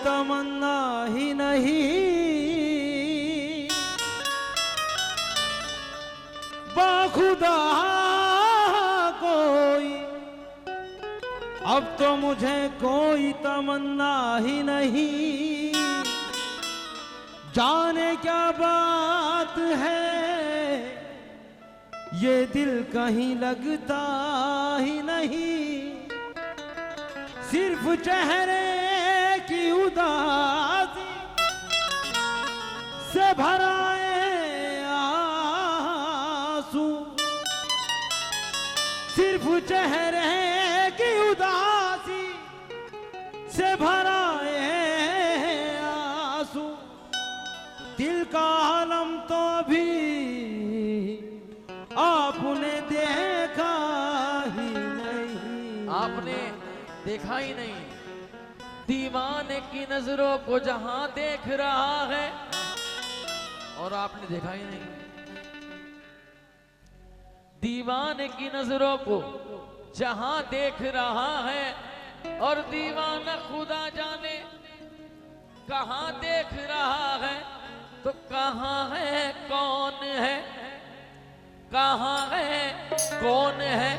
तमन्ना ही नहीं, बाखुदा कोई, अब तो मुझे कोई तमन्ना ही नहीं। जाने क्या बात है, ये दिल कहीं लगता ही नहीं। सिर्फ चेहरे की उदासी से भराए आंसू, सिर्फ चेहरे की उदासी से भराए आंसू। दिल का आलम तो अभी आपने देखा ही नहीं। आपने देखा ही नहीं। दीवाने की नजरों को जहां देख रहा है और आपने देखा ही नहीं। दीवाने की नजरों को जहां देख रहा है और दीवाना खुदा जाने कहां देख रहा है। तो कहां है कौन है, कहां है कौन है,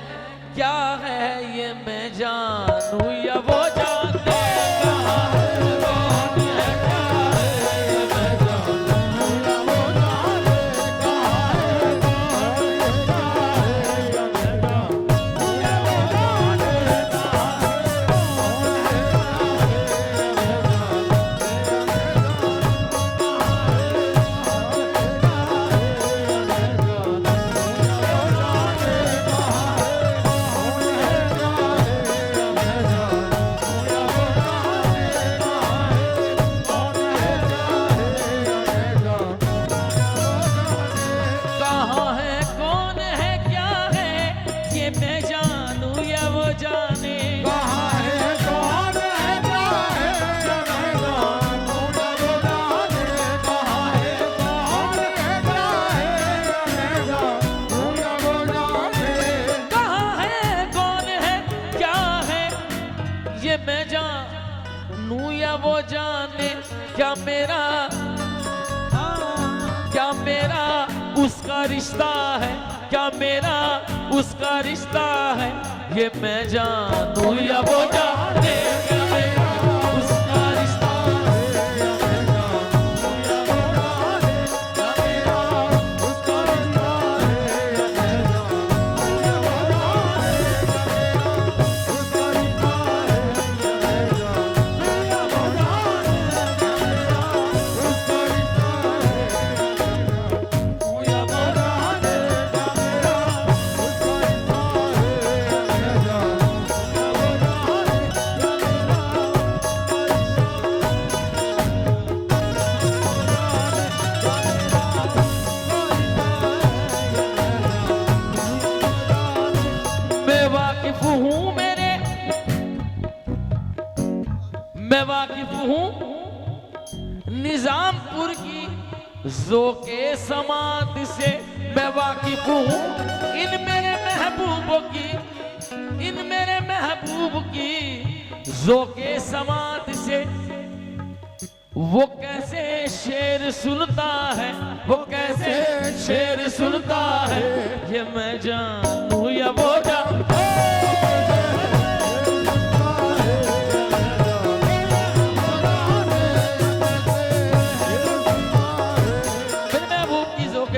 क्या है ये मैं जानूं या वो जाने। कहां है कौन है, क्या है ये मैं जानूं या वो जाने। कहां है कौन है, क्या है ये मैं जानूं या वो जाने। कहां है कौन है, वो जाने। क्या मेरा उसका रिश्ता है, क्या मेरा उसका रिश्ता है, ये मैं जानूं या वो जाने। क्या मेरा उसका रिश्ता है, या मैं जानूं या वो जाने। क्या मेरा उसका रिश्ता है, या मैं जानूं या वो जाने। उसका रिश्ता है, या मैं जानूं या वो जाने। उसका रिश्ता है, या वो जाने। मैं वाकिफ हूँ निजामपुर की ज़ोक़े समात से। मैं वाकिफ हूँ इन मेरे महबूब की ज़ोक़े समात से। वो कैसे शेर सुनता है, वो कैसे शेर सुनता है, ये मैं जानूं या वो जानूं।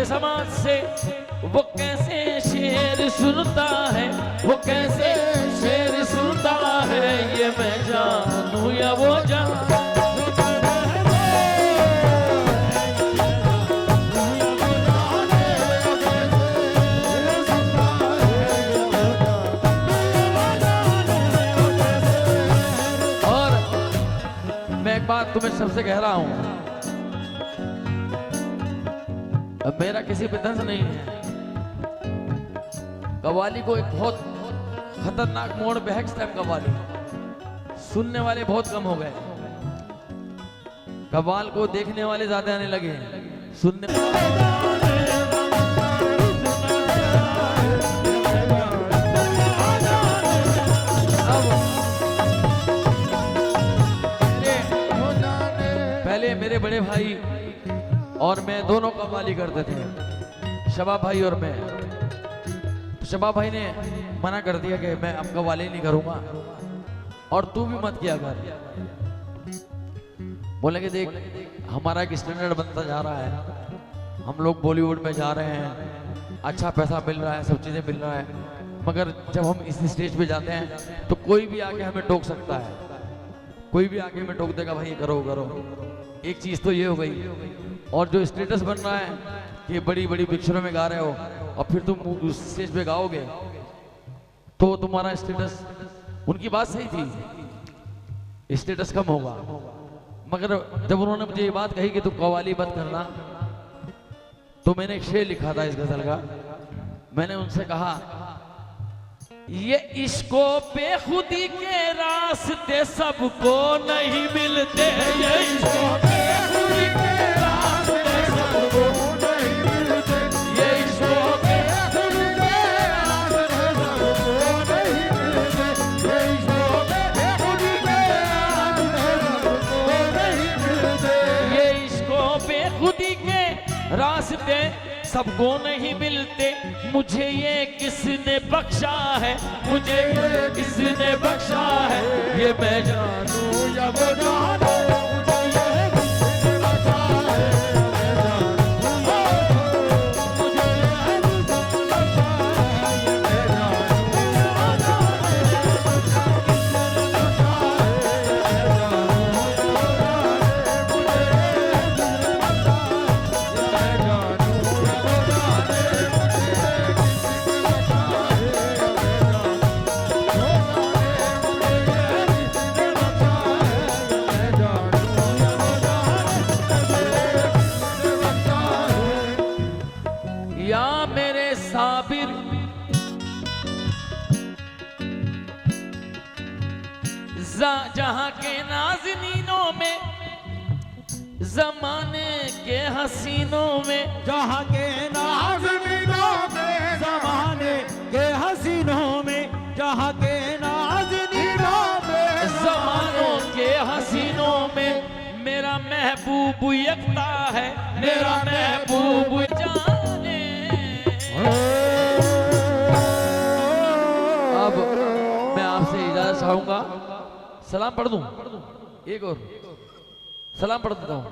समाज से वो कैसे शेर सुनता है, वो कैसे शेर सुनता है, ये मैं जानूं या वो जानूं। और मैं एक बात तुम्हें सबसे कह रहा हूं, अब मेरा किसी पे दंस नहीं है। कव्वाली को एक बहुत खतरनाक मोड़ पे है इस टाइम। कव्वाली सुनने वाले बहुत कम हो गए, कव्वाल को देखने वाले ज्यादा आने लगे हैं, सुनने अब और मैं दोनों कव्वाली करते थे, शबाब भाई और मैं। तो शबाब भाई ने मना कर दिया कि मैं अब कव्वाली नहीं करूंगा और तू भी मत किया कर। बोले कि देख हमारा एक स्टैंडर्ड बनता जा रहा है, हम लोग बॉलीवुड में जा रहे हैं, अच्छा पैसा मिल रहा है, सब चीजें मिल रहा है, मगर जब हम इस स्टेज पे जाते हैं तो कोई भी आके हमें टोक सकता है, कोई भी आके हमें टोक देगा भाई ये करो करो। एक चीज तो ये हो गई, और जो स्टेटस बन रहा है कि बड़ी बड़ी पिक्चरों में गा रहे हो और फिर तुम उस स्टेज पे गाओगे तो तुम्हारा स्टेटस, उनकी बात सही थी, स्टेटस कम होगा। मगर जब उन्होंने मुझे ये बात कही कि तुम कव्वाली मत करना, तो मैंने एक शेर लिखा था इस गजल का। मैंने उनसे कहा ये इश्को बेखुदी के रास्ते सबको नहीं मिलते, ये इश्को बेखुदी के रास्ते सबको नहीं मिलते, ये इश्को बेखुदी के रास्ते सबको नहीं मिलते, ये इश्को बेखुदी के रास्ते सबको नहीं मिलते, ये इश्को बेखुदी के रास्ते सबको नहीं मिलते। मुझे ये किसने बख्शा है, मुझे ये किसने बख्शा है, ये मैं जानूं या वो जाने, मुझे ये किसने बख्शा है, मैं जानूं, मुझे ये किसने बख्शा है, ये मैं जानूं या वो जाने, किसने बख्शा है, मैं जानूं या वो जाने, मुझे ये किसने बख्शा है, ये मैं जानूं या वो जाने। या मेरे साबिर जहां के नाज़नीनों में, जमाने के हसीनों में, जहाँ के नाज़नीनों में, जमाने के हसीनों में, जहाँ के नाज़नीनों में, जमानों के हसीनों में मेरा महबूब यकता है, मेरा महबूब जाने। अब मैं आपसे इजाजत चाहूंगा, सलाम पढ़ दूं, एक और सलाम पढ़ देता हूं।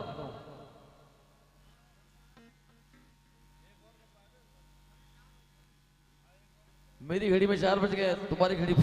मेरी घड़ी में 4 बज गए, तुम्हारी घड़ी